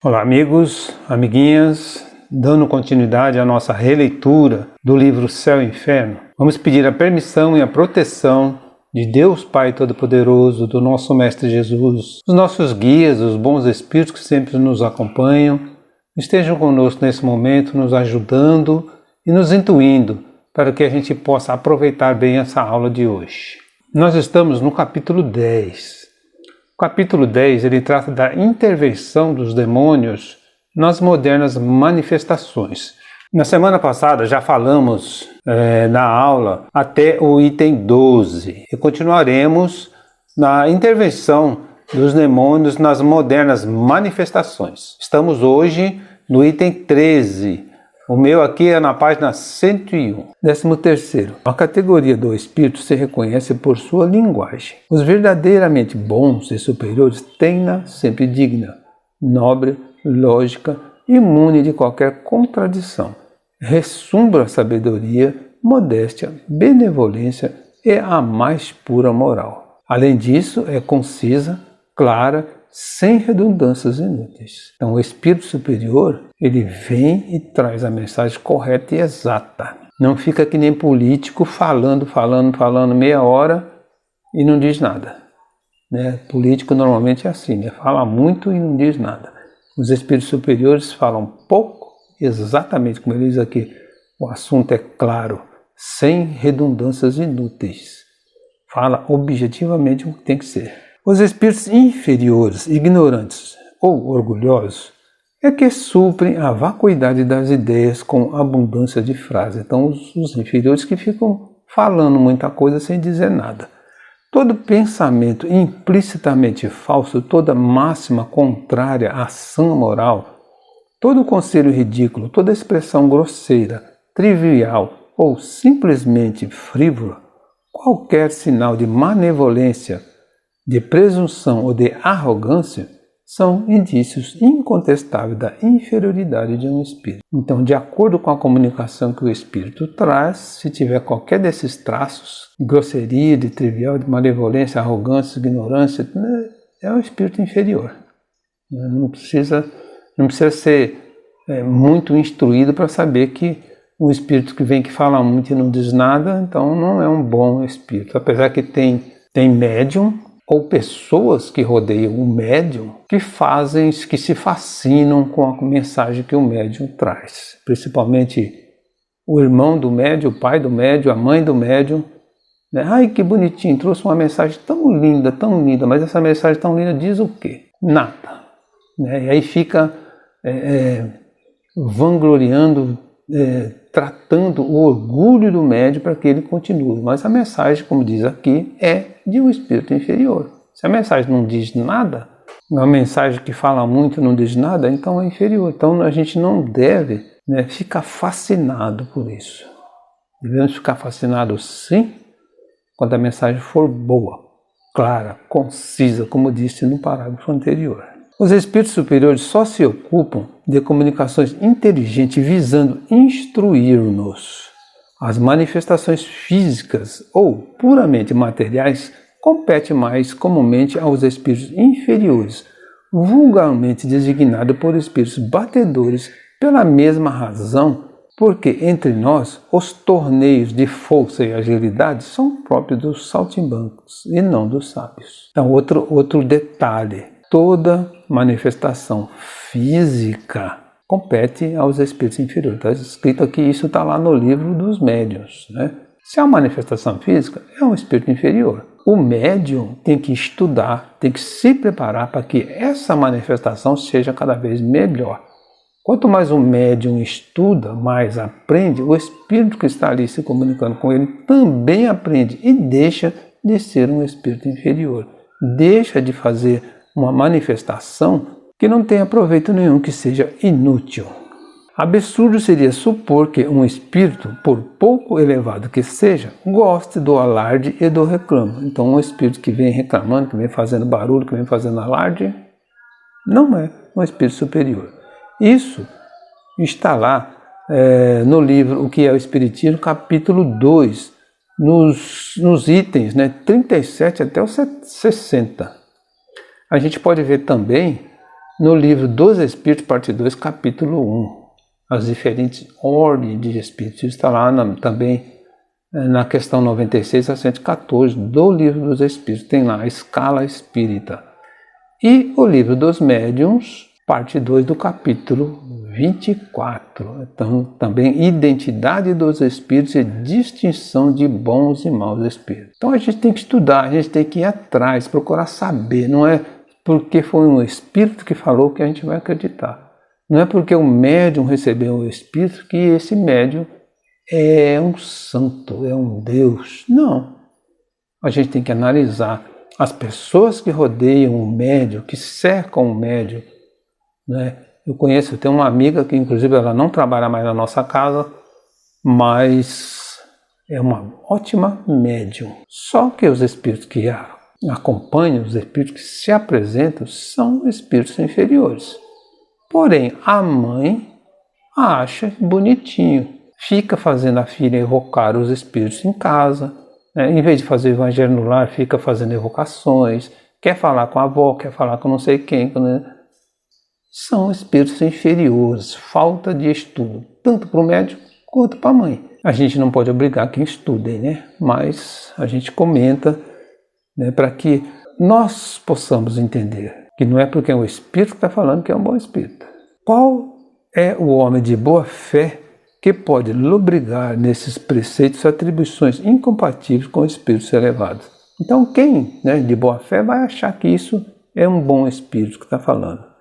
Olá amigos, amiguinhas, dando continuidade à nossa releitura do livro Céu e Inferno, vamos pedir a permissão e a proteção de Deus Pai Todo-Poderoso, do nosso Mestre Jesus, os nossos guias, os bons espíritos que sempre nos acompanham, estejam conosco nesse momento, nos ajudando e nos intuindo para que a gente possa aproveitar bem essa aula de hoje. Nós estamos no capítulo 10. O capítulo 10 ele trata da intervenção dos demônios nas modernas manifestações. Na semana passada já falamos na aula até o item 12 e continuaremos na intervenção dos demônios nas modernas manifestações. Estamos hoje no item 13. O meu aqui é na página 101. 13º. A categoria do espírito se reconhece por sua linguagem. Os verdadeiramente bons e superiores têm-na sempre digna, nobre, lógica, imune de qualquer contradição. Ressumbra sabedoria, modéstia, benevolência e a mais pura moral. Além disso, é concisa, clara, sem redundâncias inúteis. Então, o espírito superior, ele vem e traz a mensagem correta e exata. Não fica que nem político falando meia hora e não diz nada. Político normalmente é assim, fala muito e não diz nada. Os espíritos superiores falam pouco, exatamente como ele diz aqui. O assunto é claro, sem redundâncias inúteis. Fala objetivamente o que tem que ser. Os espíritos inferiores, ignorantes ou orgulhosos é que suprem a vacuidade das ideias com abundância de frases. Então, os inferiores que ficam falando muita coisa sem dizer nada. Todo pensamento implicitamente falso, toda máxima contrária à sã moral, todo conselho ridículo, toda expressão grosseira, trivial ou simplesmente frívola, qualquer sinal de manevolência, de presunção ou de arrogância são indícios incontestáveis da inferioridade de um espírito. Então, de acordo com a comunicação que o espírito traz, se tiver qualquer desses traços, de grosseria, de trivial, de malevolência, arrogância, ignorância, é um espírito inferior. Não precisa ser muito instruído para saber que um espírito que vem que fala muito e não diz nada, então não é um bom espírito. Apesar que tem médium, ou pessoas que rodeiam o médium que se fascinam com a mensagem que o médium traz. Principalmente o irmão do médium, o pai do médium, a mãe do médium. Ai, que bonitinho, trouxe uma mensagem tão linda, mas essa mensagem tão linda diz o quê? Nada. E aí fica vangloriando, tratando o orgulho do médium para que ele continue. Mas a mensagem, como diz aqui, é de um espírito inferior. Se a mensagem não diz nada, uma mensagem que fala muito e não diz nada, então é inferior. Então a gente não deve ficar fascinado por isso. Devemos ficar fascinados sim, quando a mensagem for boa, clara, concisa, como disse no parágrafo anterior. Os espíritos superiores só se ocupam de comunicações inteligentes visando instruir-nos. As manifestações físicas ou puramente materiais competem mais comumente aos espíritos inferiores, vulgarmente designados por espíritos batedores pela mesma razão, porque entre nós os torneios de força e agilidade são próprios dos saltimbancos e não dos sábios. Então, outro detalhe. Toda manifestação física compete aos espíritos inferiores. Está escrito aqui, isso está lá no livro dos médiuns. Se é uma manifestação física, é um espírito inferior. O médium tem que estudar, tem que se preparar para que essa manifestação seja cada vez melhor. Quanto mais o médium estuda, mais aprende, o espírito que está ali se comunicando com ele também aprende e deixa de ser um espírito inferior. Deixa de fazer uma manifestação que não tenha proveito nenhum, que seja inútil. Absurdo seria supor que um espírito, por pouco elevado que seja, goste do alarde e do reclamo. Então, um espírito que vem reclamando, que vem fazendo barulho, que vem fazendo alarde, não é um espírito superior. Isso está lá no livro O que é o Espiritismo, capítulo 2, nos itens 37 até os 60. A gente pode ver também no livro dos Espíritos, parte 2, capítulo 1. As diferentes ordens de espíritos. Isso está lá também na questão 96 a 114 do livro dos Espíritos. Tem lá a escala espírita. E o livro dos médiuns, parte 2 do capítulo 24. Então, também identidade dos espíritos e distinção de bons e maus espíritos. Então a gente tem que estudar, a gente tem que ir atrás, procurar saber. Não é porque foi um espírito que falou que a gente vai acreditar. Não é porque o médium recebeu o espírito que esse médium é um santo, é um Deus. Não. A gente tem que analisar as pessoas que rodeiam o médium, que cercam o médium, né? Eu tenho uma amiga que inclusive ela não trabalha mais na nossa casa, mas é uma ótima médium. Só que os espíritos que a acompanham, os espíritos que se apresentam, são espíritos inferiores. Porém, a mãe acha bonitinho, fica fazendo a filha evocar os espíritos em casa, né? Em vez de fazer o evangelho no lar, fica fazendo evocações, quer falar com a avó, quer falar com não sei quem, né? São espíritos inferiores, falta de estudo, tanto para o médium quanto para a mãe. A gente não pode obrigar quem estudem, né? Mas a gente comenta, né, para que nós possamos entender que não é porque é um espírito que está falando que é um bom espírito. Qual é o homem de boa fé que pode lobrigar nesses preceitos e atribuições incompatíveis com espíritos elevados? Então quem, né, de boa fé vai achar que isso é um bom espírito que está falando?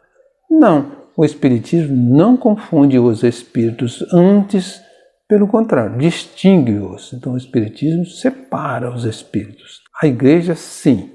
Não, o Espiritismo não confunde os espíritos, antes, pelo contrário, distingue-os. Então o Espiritismo separa os espíritos. A Igreja, sim,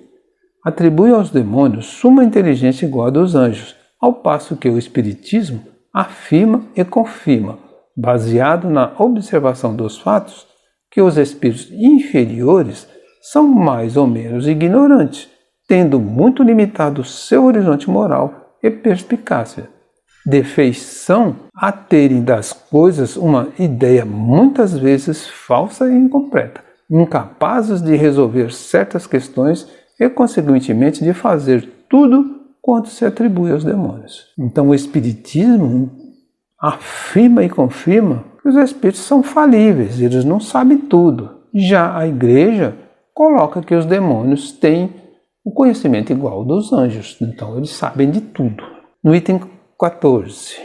atribui aos demônios suma inteligência igual à dos anjos, ao passo que o Espiritismo afirma e confirma, baseado na observação dos fatos, que os espíritos inferiores são mais ou menos ignorantes, tendo muito limitado seu horizonte moral e perspicácia, de feição a terem das coisas uma ideia muitas vezes falsa e incompleta, incapazes de resolver certas questões e, consequentemente, de fazer tudo quanto se atribui aos demônios. Então o Espiritismo afirma e confirma que os espíritos são falíveis, eles não sabem tudo. Já a Igreja coloca que os demônios têm o conhecimento igual ao dos anjos, então eles sabem de tudo. No item 14,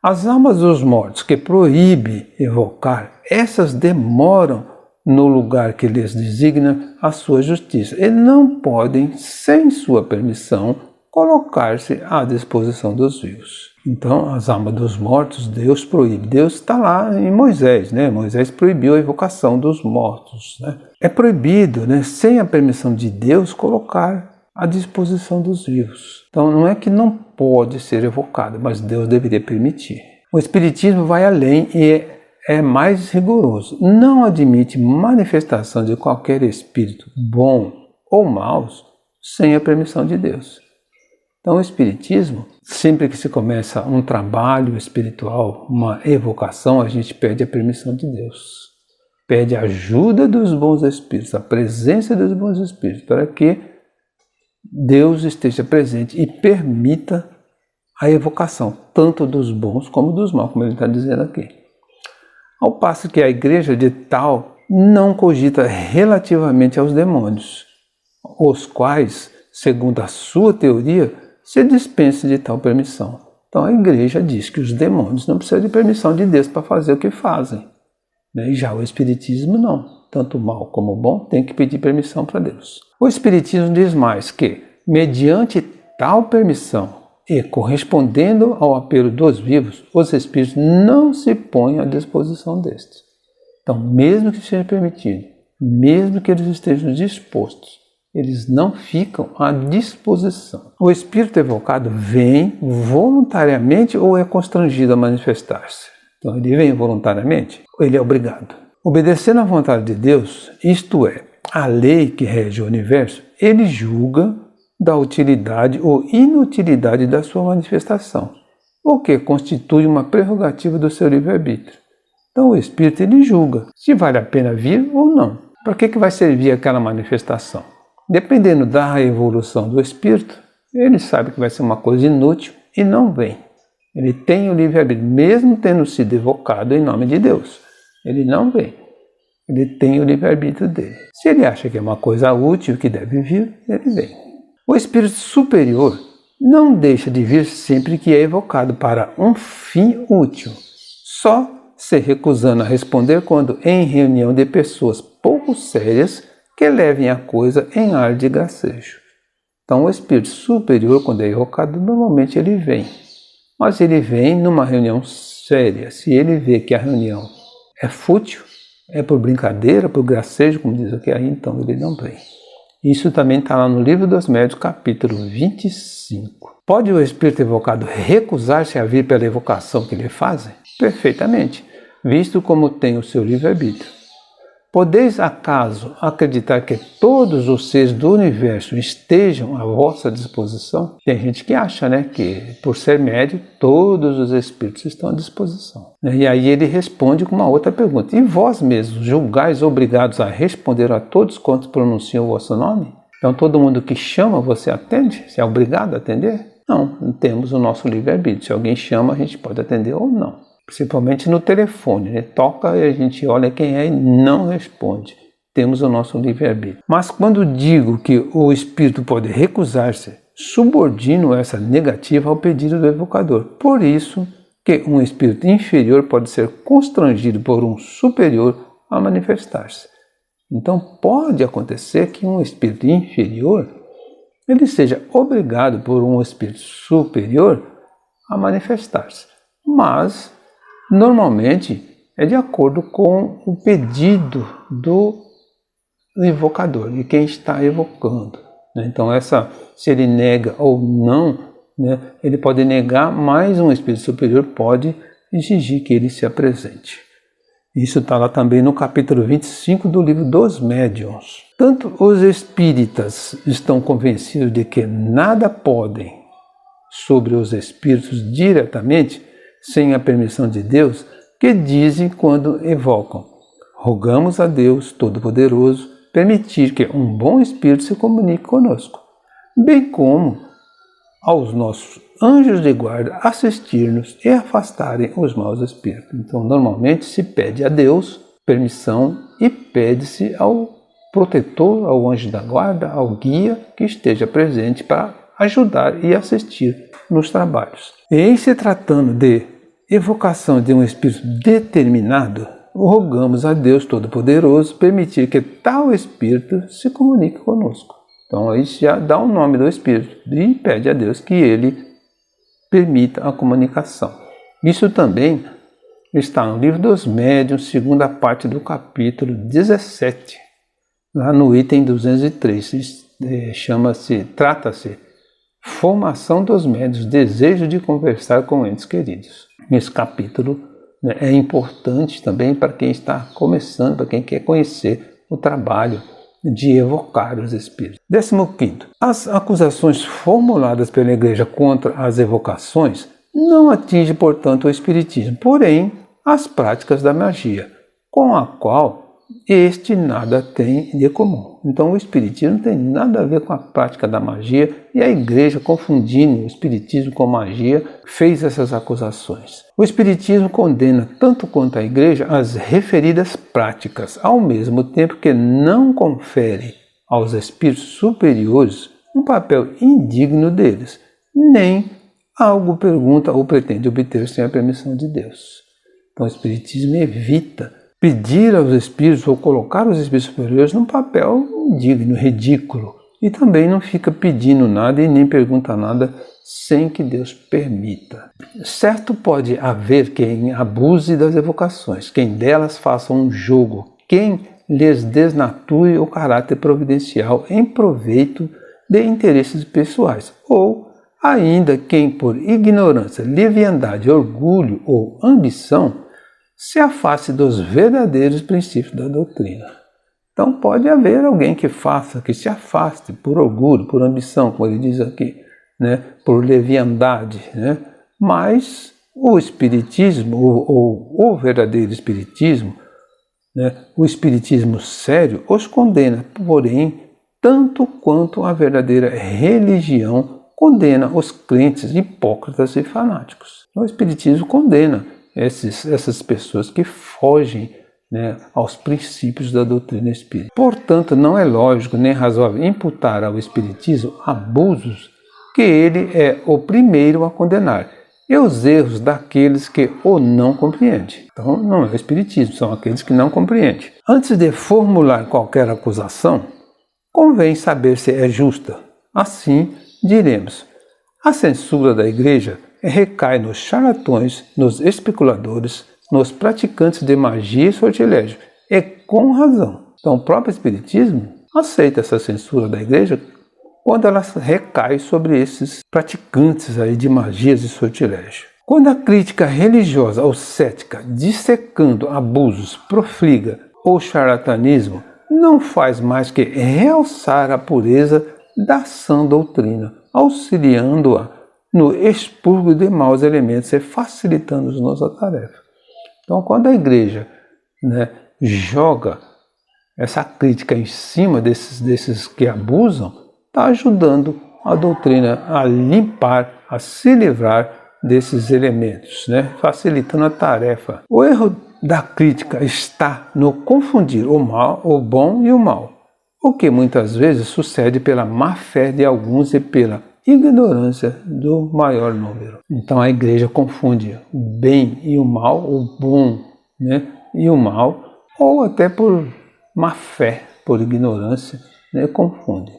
as almas dos mortos que proíbe evocar, essas demoram no lugar que lhes designa a sua justiça e não podem, sem sua permissão, colocar-se à disposição dos vivos. Então, as almas dos mortos, Deus proíbe. Deus está lá em Moisés, né? Moisés proibiu a evocação dos mortos, né? É proibido, né, sem a permissão de Deus, colocar à disposição dos vivos. Então, não é que não pode ser evocado, mas Deus deveria permitir. O Espiritismo vai além e é mais rigoroso. Não admite manifestação de qualquer espírito, bom ou mau, sem a permissão de Deus. Então, o Espiritismo, sempre que se começa um trabalho espiritual, uma evocação, a gente pede a permissão de Deus. Pede a ajuda dos bons espíritos, a presença dos bons espíritos, para que Deus esteja presente e permita a evocação, tanto dos bons como dos maus, como ele está dizendo aqui. Ao passo que a Igreja de tal não cogita relativamente aos demônios, os quais, segundo a sua teoria, se dispensa de tal permissão. Então a Igreja diz que os demônios não precisam de permissão de Deus para fazer o que fazem. E já o Espiritismo não. Tanto o mal como o bom tem que pedir permissão para Deus. O Espiritismo diz mais que, mediante tal permissão e correspondendo ao apelo dos vivos, os espíritos não se põem à disposição destes. Então, mesmo que seja permitido, mesmo que eles estejam dispostos, eles não ficam à disposição. O espírito evocado vem voluntariamente ou é constrangido a manifestar-se? Então, ele vem voluntariamente ou ele é obrigado? Obedecendo à vontade de Deus, isto é, a lei que rege o universo, ele julga da utilidade ou inutilidade da sua manifestação, o que constitui uma prerrogativa do seu livre-arbítrio. Então, o espírito ele julga se vale a pena vir ou não. Para que vai servir aquela manifestação? Dependendo da evolução do espírito, ele sabe que vai ser uma coisa inútil e não vem. Ele tem o livre-arbítrio, mesmo tendo sido evocado em nome de Deus. Ele não vem. Ele tem o livre-arbítrio dele. Se ele acha que é uma coisa útil que deve vir, ele vem. O espírito superior não deixa de vir sempre que é evocado para um fim útil, só se recusando a responder quando em reunião de pessoas pouco sérias que levem a coisa em ar de gracejo. Então o espírito superior, quando é evocado, normalmente ele vem. Mas ele vem numa reunião séria. Se ele vê que a reunião é fútil, é por brincadeira, por gracejo, como diz aqui, aí então ele não vem. Isso também está lá no Livro dos Médiuns, capítulo 25. Pode o espírito evocado recusar-se a vir pela evocação que lhe fazem? Perfeitamente, visto como tem o seu livre-arbítrio. Podeis, acaso, acreditar que todos os seres do universo estejam à vossa disposição? Tem gente que acha, que por ser médium, todos os espíritos estão à disposição. E aí ele responde com uma outra pergunta. E vós mesmos julgais obrigados a responder a todos quantos pronunciam o vosso nome? Então todo mundo que chama, você atende? Você é obrigado a atender? Não temos o nosso livre-arbítrio. Se alguém chama, a gente pode atender ou não. Principalmente no telefone, toca e a gente olha quem é e não responde. Temos o nosso livre-arbítrio. Mas quando digo que o espírito pode recusar-se, subordino essa negativa ao pedido do evocador. Por isso que um espírito inferior pode ser constrangido por um superior a manifestar-se. Então pode acontecer que um espírito inferior ele seja obrigado por um espírito superior a manifestar-se. Mas normalmente é de acordo com o pedido do evocador, de quem está evocando. Então, se ele nega ou não, ele pode negar, mas um espírito superior pode exigir que ele se apresente. Isso está lá também no capítulo 25 do Livro dos Médiuns. Tanto os espíritas estão convencidos de que nada podem sobre os espíritos diretamente, sem a permissão de Deus, que dizem quando evocam: rogamos a Deus Todo-Poderoso permitir que um bom espírito se comunique conosco, bem como aos nossos anjos de guarda assistir-nos e afastarem os maus espíritos. Então, normalmente se pede a Deus permissão e pede-se ao protetor, ao anjo da guarda, ao guia que esteja presente para ajudar e assistir nos trabalhos. E em se tratando de evocação de um espírito determinado, rogamos a Deus Todo-Poderoso permitir que tal espírito se comunique conosco. Então aí já dá o nome do espírito e pede a Deus que ele permita a comunicação. Isso também está no Livro dos Médiuns, segunda parte do capítulo 17, lá no item 203. Trata-se formação dos médiuns, desejo de conversar com entes queridos. Esse capítulo é importante também para quem está começando, para quem quer conhecer o trabalho de evocar os espíritos. 15º. As acusações formuladas pela Igreja contra as evocações não atingem, portanto, o espiritismo, porém as práticas da magia, com a qual este nada tem de comum. Então o espiritismo não tem nada a ver com a prática da magia, e a Igreja, confundindo o espiritismo com magia, fez essas acusações. O espiritismo condena, tanto quanto a Igreja, as referidas práticas, ao mesmo tempo que não confere aos espíritos superiores um papel indigno deles, nem algo pergunta ou pretende obter sem a permissão de Deus. Então o espiritismo evita pedir aos espíritos ou colocar os espíritos superiores num papel indigno, ridículo. E também não fica pedindo nada e nem pergunta nada sem que Deus permita. Certo pode haver quem abuse das evocações, quem delas faça um jogo, quem lhes desnature o caráter providencial em proveito de interesses pessoais, ou ainda quem por ignorância, leviandade, orgulho ou ambição se afaste dos verdadeiros princípios da doutrina. Então pode haver alguém que se afaste por orgulho, por ambição, como ele diz aqui, por leviandade, mas o espiritismo, ou o verdadeiro espiritismo, o espiritismo sério, os condena, porém, tanto quanto a verdadeira religião condena os crentes hipócritas e fanáticos. O Espiritismo condena essas pessoas que fogem, né, aos princípios da doutrina espírita. Portanto, não é lógico nem razoável imputar ao Espiritismo abusos que ele é o primeiro a condenar, e os erros daqueles que o não compreendem. Então, não é o Espiritismo, são aqueles que não compreendem. Antes de formular qualquer acusação, convém saber se é justa. Assim, diremos: a censura da Igreja recai nos charlatões, nos especuladores, nos praticantes de magia e sortilégio, e com razão. Então, o próprio Espiritismo aceita essa censura da Igreja quando ela recai sobre esses praticantes aí de magias e sortilégio. Quando a crítica religiosa ou cética, dissecando abusos, profliga ou charlatanismo, não faz mais que realçar a pureza da sã doutrina, auxiliando-a no expurgo de maus elementos e facilitando-nos nossa tarefa. Então, quando a Igreja, né, joga essa crítica em cima desses que abusam, está ajudando a doutrina a limpar, a se livrar desses elementos, né, facilitando a tarefa. O erro da crítica está no confundir o mal, o bom e o mal, o que muitas vezes sucede pela má fé de alguns e pela ignorância do maior número. Então a Igreja confunde o bem e o mal, o bom, né, e o mal, ou até por má fé, por ignorância, né, confunde.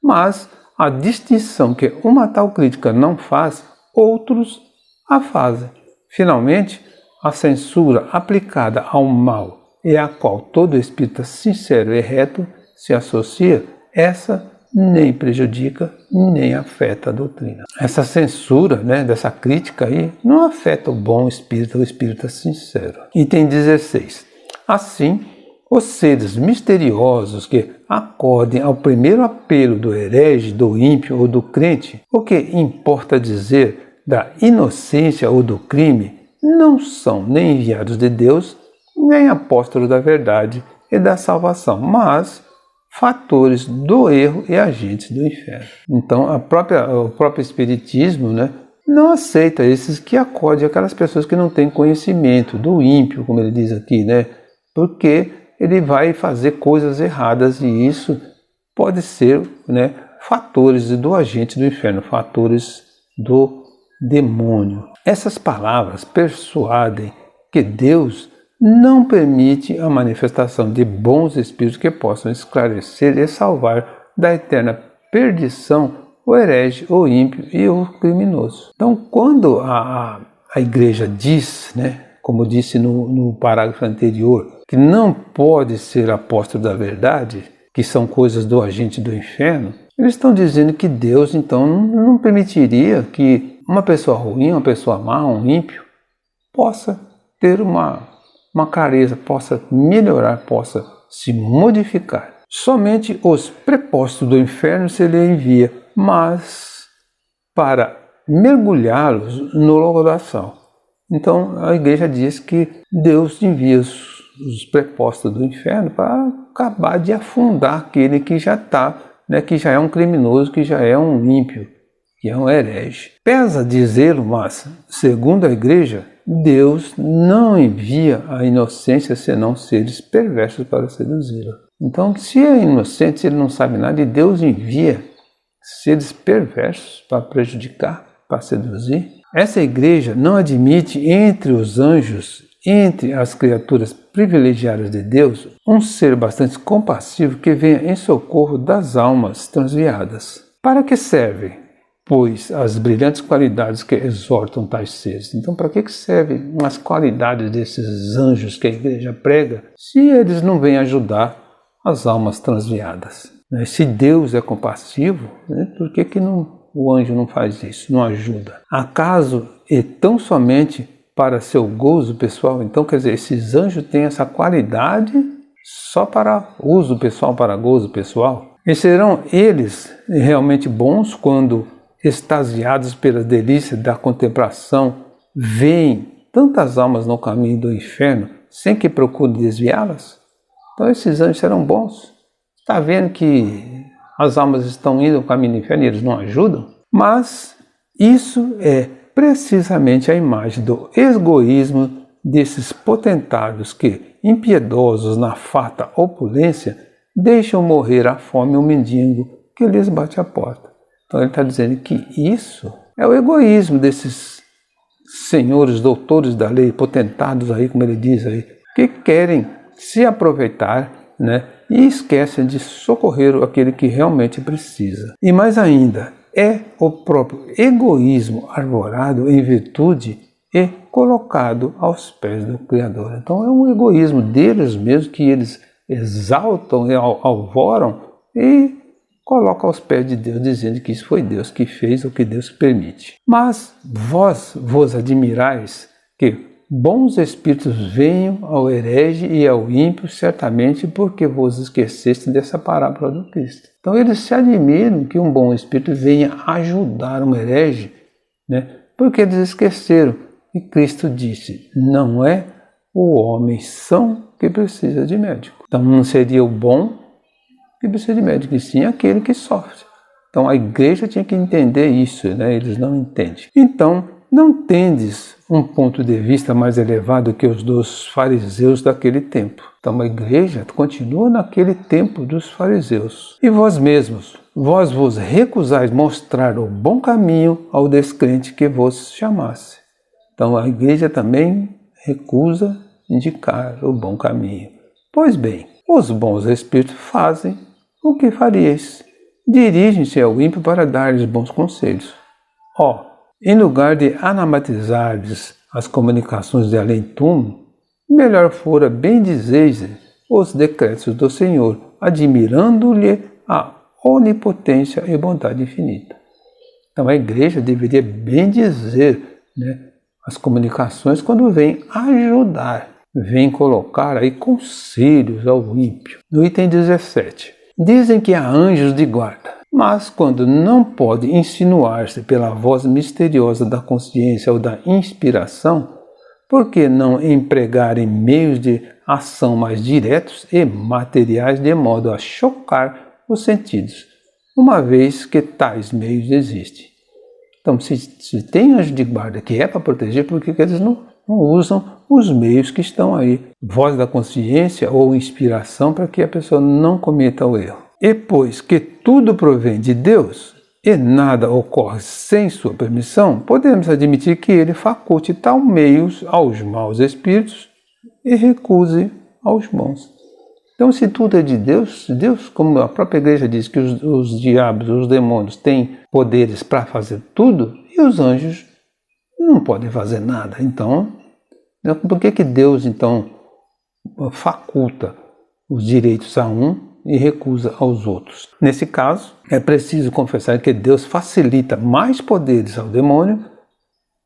Mas a distinção que uma tal crítica não faz, outros a fazem. Finalmente, a censura aplicada ao mal e a qual todo espírita sincero e reto se associa, essa nem prejudica, nem afeta a doutrina. Essa censura, né, dessa crítica aí, não afeta o bom espírita, o espírita sincero. Item 16. Assim, os seres misteriosos que acordem ao primeiro apelo do herege, do ímpio ou do crente, o que importa dizer da inocência ou do crime, não são nem enviados de Deus, nem apóstolos da verdade e da salvação, mas fatores do erro e agentes do inferno. Então, o próprio Espiritismo, né, não aceita esses que acordem aquelas pessoas que não têm conhecimento do ímpio, como ele diz aqui, né, porque ele vai fazer coisas erradas e isso pode ser, né, fatores do agente do inferno, fatores do demônio. Essas palavras persuadem que Deus não permite a manifestação de bons espíritos que possam esclarecer e salvar da eterna perdição o herege, o ímpio e o criminoso. Então, quando a Igreja diz, né, como disse no parágrafo anterior, que não pode ser apóstolo da verdade, que são coisas do agente do inferno, eles estão dizendo que Deus, então, não permitiria que uma pessoa ruim, uma pessoa má, um ímpio, possa ter uma clareza, possa melhorar, possa se modificar. Somente os prepostos do inferno se lhe envia, mas para mergulhá-los no logoração. Então a Igreja diz que Deus envia os prepostos do inferno para acabar de afundar aquele que já está, né, que já é um criminoso, que já é um ímpio, que é um herege. Pesa dizê-lo, mas, segundo a Igreja, Deus não envia a inocência senão seres perversos para seduzi-la. Então, se é inocente, se ele não sabe nada, e Deus envia seres perversos para prejudicar, para seduzir. Essa Igreja não admite entre os anjos, entre as criaturas privilegiadas de Deus, um ser bastante compassivo que venha em socorro das almas transviadas. Para que serve, pois, as brilhantes qualidades que exortam tais seres? Então, para que servem as qualidades desses anjos que a Igreja prega, se eles não vêm ajudar as almas transviadas? Se Deus é compassivo, por que o anjo não faz isso, não ajuda? Acaso é tão somente para seu gozo pessoal? Então, quer dizer, esses anjos têm essa qualidade só para uso pessoal, para gozo pessoal? E serão eles realmente bons quando, extasiados pelas delícias da contemplação, veem tantas almas no caminho do inferno sem que procurem desviá-las? Então esses anjos serão bons. Está vendo que as almas estão indo ao caminho do inferno e eles não ajudam? Mas isso é precisamente a imagem do egoísmo desses potentados que, impiedosos na farta opulência, deixam morrer à fome um mendigo que lhes bate a porta. Então ele está dizendo que isso é o egoísmo desses senhores, doutores da lei, potentados aí, como ele diz aí, que querem se aproveitar, né, e esquecem de socorrer aquele que realmente precisa. E mais ainda, é o próprio egoísmo arvorado em virtude e colocado aos pés do Criador. Então é um egoísmo deles mesmos que eles exaltam e alvoram e colocam aos pés de Deus, dizendo que isso foi Deus que fez ou que Deus permite. Mas vós vos admirais que bons espíritos venham ao herege e ao ímpio, certamente porque vos esqueceste dessa parábola do Cristo. Então eles se admiram que um bom espírito venha ajudar um herege, né? Porque eles esqueceram. E Cristo disse, não é o homem são que precisa de médico. Então não seria o bom que precisa de médico, e sim aquele que sofre. Então a igreja tinha que entender isso, né? Eles não entendem. Então, não tendes um ponto de vista mais elevado que os dos fariseus daquele tempo. Então a igreja continua naquele tempo dos fariseus. E vós mesmos, vós vos recusais mostrar o bom caminho ao descrente que vos chamasse. Então a igreja também recusa indicar o bom caminho. Pois bem, os bons espíritos fazem o que faríeis. Dirigem-se ao ímpio para dar-lhes bons conselhos. Em lugar de anamatizardes as comunicações de além-túmulo, melhor fora bendizeis os decretos do Senhor, admirando-lhe a onipotência e bondade infinita. Então a igreja deveria bendizer, né, as comunicações quando vem ajudar, vem colocar aí conselhos ao ímpio. No item 17, dizem que há anjos de guarda, mas quando não pode insinuar-se pela voz misteriosa da consciência ou da inspiração, por que não empregarem meios de ação mais diretos e materiais de modo a chocar os sentidos, uma vez que tais meios existem? Então, se tem anjo de guarda que é para proteger, por que eles não usam os meios que estão aí? Voz da consciência ou inspiração para que a pessoa não cometa o erro. E pois que tudo provém de Deus e nada ocorre sem sua permissão, podemos admitir que ele faculte tal meios aos maus espíritos e recuse aos bons. Então, se tudo é de Deus, Deus, como a própria igreja diz que os diabos, os demônios têm poderes para fazer tudo, e os anjos não podem fazer nada. Então, por que Deus, então, faculta os direitos a um e recusa aos outros? Nesse caso, é preciso confessar que Deus facilita mais poderes ao demônio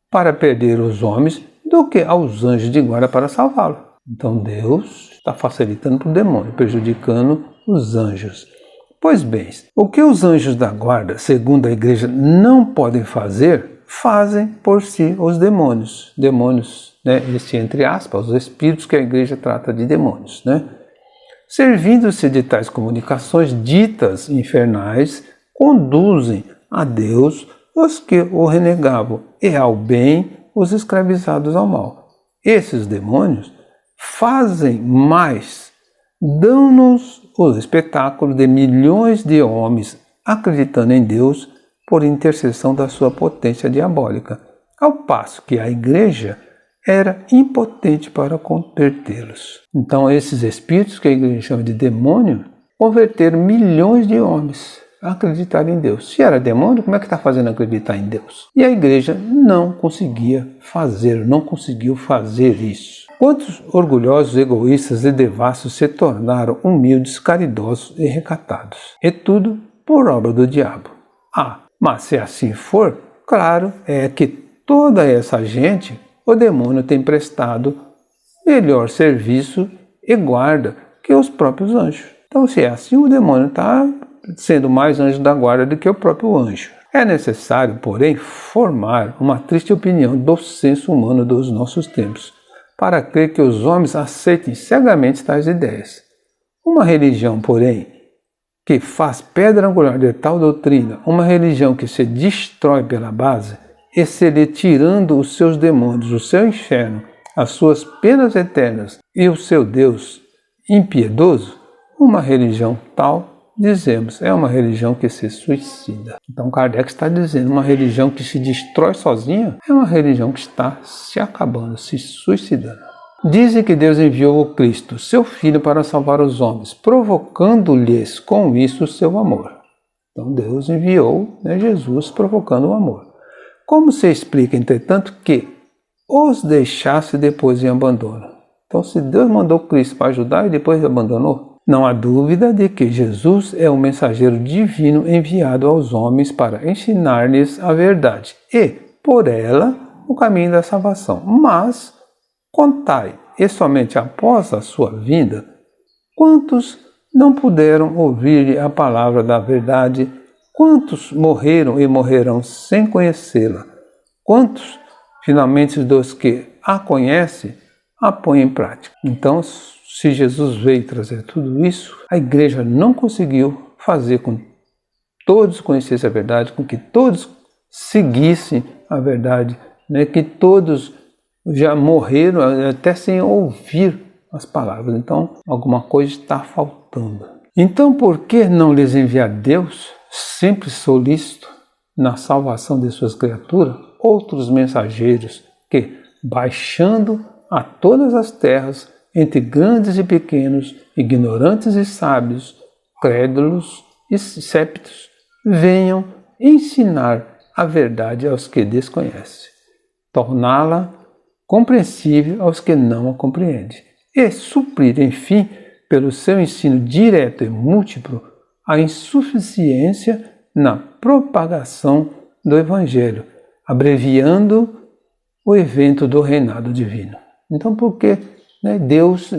para perder os homens do que aos anjos de guarda para salvá-lo. Então Deus está facilitando para o demônio, prejudicando os anjos. Pois bem, o que os anjos da guarda, segundo a igreja, não podem fazer, fazem por si os demônios. Demônios, né? Esse entre aspas, os espíritos que a igreja trata de demônios, né? Servindo-se de tais comunicações ditas infernais, conduzem a Deus os que o renegavam e ao bem os escravizados ao mal. Esses demônios fazem mais, dão-nos o espetáculo de milhões de homens acreditando em Deus por intercessão da sua potência diabólica, ao passo que a igreja era impotente para convertê-los. Então esses espíritos que a igreja chama de demônio converteram milhões de homens a acreditar em Deus. Se era demônio, como é que está fazendo acreditar em Deus? E a igreja não conseguiu fazer isso. Quantos orgulhosos, egoístas e devassos se tornaram humildes, caridosos e recatados? E tudo por obra do diabo. Mas se assim for, claro é que toda essa gente, o demônio tem prestado melhor serviço e guarda que os próprios anjos. Então, se é assim, o demônio está sendo mais anjo da guarda do que o próprio anjo. É necessário, porém, formar uma triste opinião do senso humano dos nossos tempos, para crer que os homens aceitem cegamente tais ideias. Uma religião, porém, que faz pedra angular de tal doutrina uma religião que se destrói pela base, e se lhe tirando os seus demônios, o seu inferno, as suas penas eternas e o seu Deus impiedoso, uma religião tal, dizemos, é uma religião que se suicida. Então Kardec está dizendo, uma religião que se destrói sozinha é uma religião que está se acabando, se suicidando. Dizem que Deus enviou o Cristo, seu Filho, para salvar os homens, provocando-lhes com isso o seu amor. Então Deus enviou, Jesus provocando o amor. Como se explica, entretanto, que os deixasse depois em abandono? Então, se Deus mandou Cristo para ajudar e depois abandonou, não há dúvida de que Jesus é o mensageiro divino enviado aos homens para ensinar-lhes a verdade e, por ela, o caminho da salvação. Mas, contai, e somente após a sua vinda, quantos não puderam ouvir a palavra da verdade? Quantos morreram e morrerão sem conhecê-la? Quantos, finalmente, dos que a conhecem, a põem em prática? Então, se Jesus veio trazer tudo isso, a igreja não conseguiu fazer com que todos conhecessem a verdade, com que todos seguissem a verdade, que todos já morreram até sem ouvir as palavras. Então, alguma coisa está faltando. Então, por que não lhes enviar Deus, sempre solícito na salvação de suas criaturas, outros mensageiros que, baixando a todas as terras, entre grandes e pequenos, ignorantes e sábios, crédulos e séptos, venham ensinar a verdade aos que desconhecem, torná-la compreensível aos que não a compreendem, e suprir, enfim, pelo seu ensino direto e múltiplo, a insuficiência na propagação do Evangelho, abreviando o evento do reinado divino. Então, por que Deus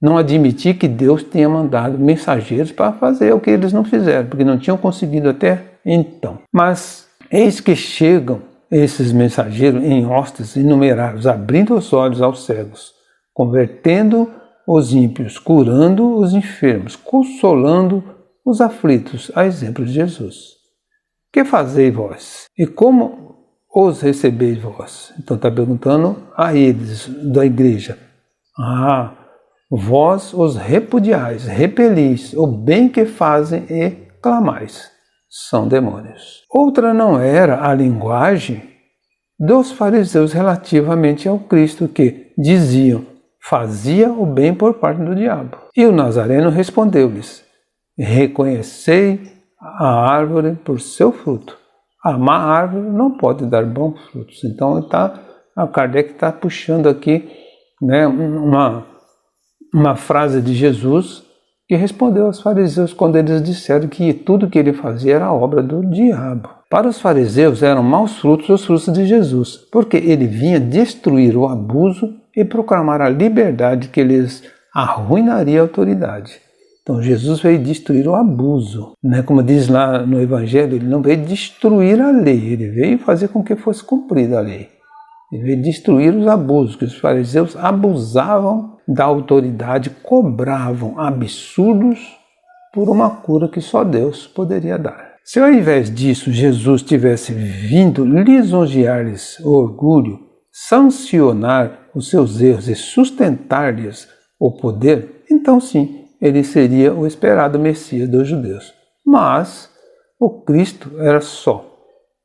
não admitir que Deus tenha mandado mensageiros para fazer o que eles não fizeram, porque não tinham conseguido até então? Mas eis que chegam esses mensageiros em hostes inumeráveis, abrindo os olhos aos cegos, convertendo os ímpios, curando os enfermos, consolando os aflitos, a exemplo de Jesus. Que fazeis vós? E como os recebeis vós? Então está perguntando a eles da igreja. Vós os repudiais, repelis o bem que fazem e clamais. São demônios. Outra não era a linguagem dos fariseus relativamente ao Cristo, que diziam, fazia o bem por parte do diabo. E o Nazareno respondeu-lhes, reconhecei a árvore por seu fruto. A má árvore não pode dar bons frutos. Então a Kardec está puxando aqui uma frase de Jesus que respondeu aos fariseus quando eles disseram que tudo que ele fazia era obra do diabo. Para os fariseus eram maus frutos os frutos de Jesus, porque ele vinha destruir o abuso e proclamar a liberdade que lhes arruinaria a autoridade. Então Jesus veio destruir o abuso, como diz lá no Evangelho, ele não veio destruir a lei, ele veio fazer com que fosse cumprida a lei. Ele veio destruir os abusos, que os fariseus abusavam da autoridade, cobravam absurdos por uma cura que só Deus poderia dar. Se ao invés disso Jesus tivesse vindo lisonjear-lhes o orgulho, sancionar os seus erros e sustentar-lhes o poder, então sim, ele seria o esperado Messias dos judeus. Mas o Cristo era só,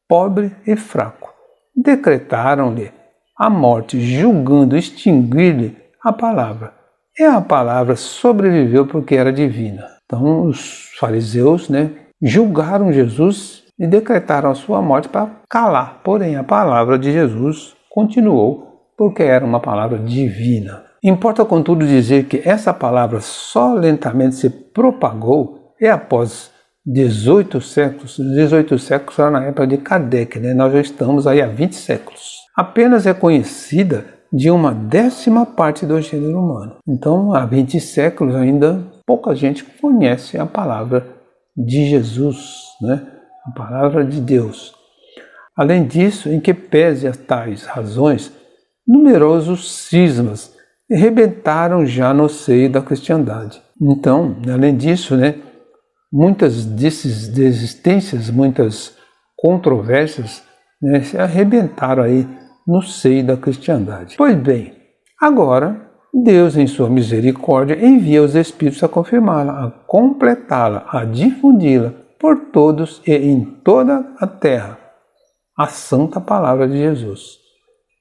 pobre e fraco. Decretaram-lhe a morte, julgando extinguir-lhe a palavra. E a palavra sobreviveu porque era divina. Então os fariseus julgaram Jesus e decretaram a sua morte para calar. Porém, a palavra de Jesus continuou porque era uma palavra divina. Importa, contudo, dizer que essa palavra só lentamente se propagou e após 18 séculos era na época de Kardec, nós já estamos aí há 20 séculos. Apenas é conhecida de uma 10ª parte do gênero humano. Então, há 20 séculos ainda pouca gente conhece a palavra de Jesus, a palavra de Deus. Além disso, em que pese a tais razões, numerosos cismas rebentaram já no seio da cristandade. Então, além disso, muitas desistências, muitas controvérsias, né, se arrebentaram aí no seio da cristandade. Pois bem, agora Deus, em sua misericórdia, envia os Espíritos a confirmá-la, a completá-la, a difundi-la por todos e em toda a terra, a santa palavra de Jesus.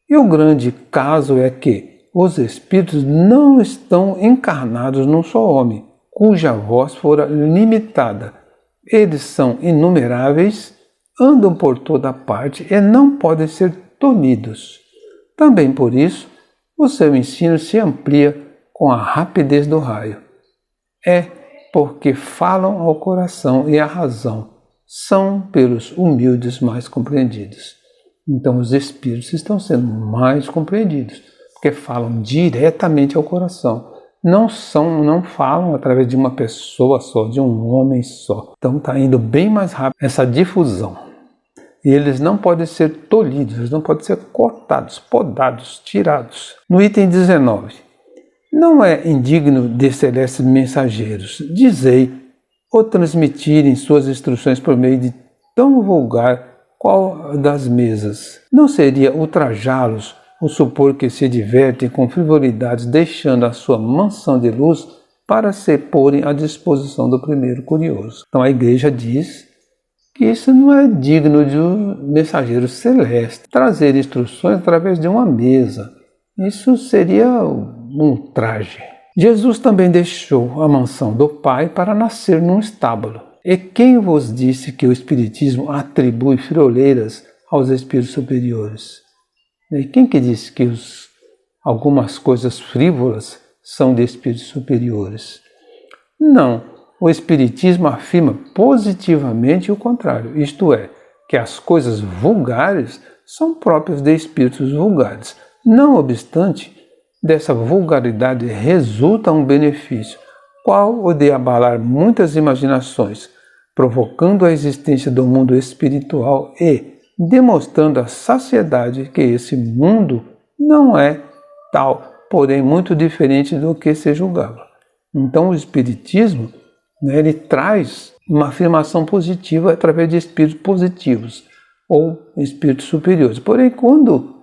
E o grande caso é que os Espíritos não estão encarnados num só homem, cuja voz fora limitada. Eles são inumeráveis, andam por toda parte e não podem ser tolhidos. Também por isso, o seu ensino se amplia com a rapidez do raio. É porque falam ao coração e à razão, são pelos humildes mais compreendidos. Então os Espíritos estão sendo mais compreendidos, porque falam diretamente ao coração. Não falam através de uma pessoa só, de um homem só. Então está indo bem mais rápido essa difusão. E eles não podem ser tolhidos, eles não podem ser cortados, podados, tirados. No item 19. Não é indigno de celestes mensageiros, dizei, ou transmitirem suas instruções por meio de tão vulgar qual das mesas. Não seria ultrajá-los o supor que se divertem com frivolidades, deixando a sua mansão de luz para se porem à disposição do primeiro curioso. Então a igreja diz que isso não é digno de um mensageiro celeste. Trazer instruções através de uma mesa, isso seria um ultraje. Jesus também deixou a mansão do Pai para nascer num estábulo. E quem vos disse que o Espiritismo atribui frioleiras aos espíritos superiores? E quem que disse que algumas coisas frívolas são de espíritos superiores? Não. O Espiritismo afirma positivamente o contrário, isto é, que as coisas vulgares são próprias de espíritos vulgares. Não obstante, dessa vulgaridade resulta um benefício, qual o de abalar muitas imaginações, provocando a existência do mundo espiritual e demonstrando a saciedade que esse mundo não é tal, porém muito diferente do que se julgava. Então o Espiritismo, ele traz uma afirmação positiva através de espíritos positivos ou espíritos superiores. Porém, quando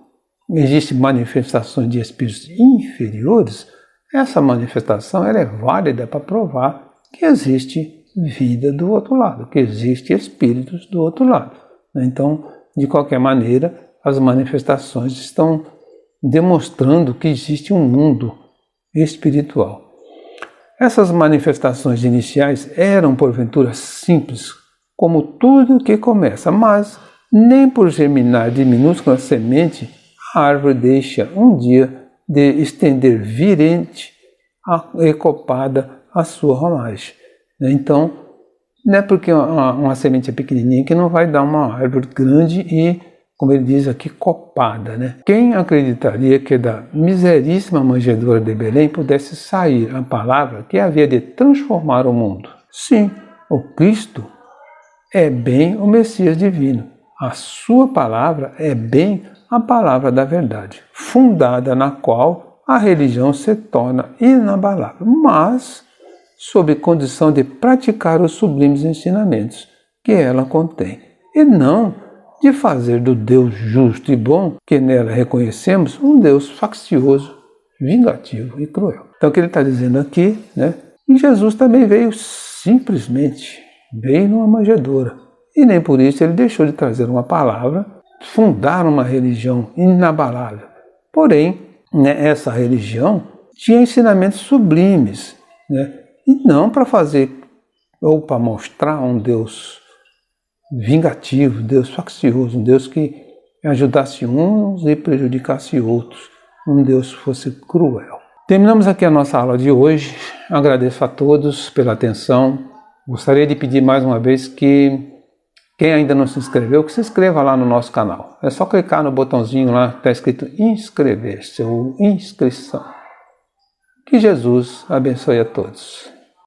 existem manifestações de espíritos inferiores, essa manifestação ela é válida para provar que existe vida do outro lado, que existem espíritos do outro lado. Então, de qualquer maneira, as manifestações estão demonstrando que existe um mundo espiritual. Essas manifestações iniciais eram, porventura, simples, como tudo que começa, mas nem por germinar de minúscula semente, a árvore deixa um dia de estender virente e copada a sua ramagem. Então, não é porque uma semente é pequenininha que não vai dar uma árvore grande e, como ele diz aqui, copada, né? Quem acreditaria que da miseríssima manjedoura de Belém pudesse sair a palavra que havia de transformar o mundo? Sim, o Cristo é bem o Messias divino. A sua palavra é bem a palavra da verdade, fundada na qual a religião se torna inabalável, mas sob condição de praticar os sublimes ensinamentos que ela contém, e não de fazer do Deus justo e bom, que nela reconhecemos, um Deus faccioso, vingativo e cruel. Então o que ele está dizendo aqui, né? E Jesus também veio simplesmente, veio numa manjedoura. E nem por isso ele deixou de trazer uma palavra, fundar uma religião inabalável. Porém, né, essa religião tinha ensinamentos sublimes, né? E não para fazer ou para mostrar um Deus vingativo, Deus faccioso, um Deus que ajudasse uns e prejudicasse outros, um Deus que fosse cruel. Terminamos aqui a nossa aula de hoje. Agradeço a todos pela atenção. Gostaria de pedir mais uma vez que quem ainda não se inscreveu, que se inscreva lá no nosso canal. É só clicar no botãozinho lá que está escrito inscrever-se ou inscrição. Que Jesus abençoe a todos.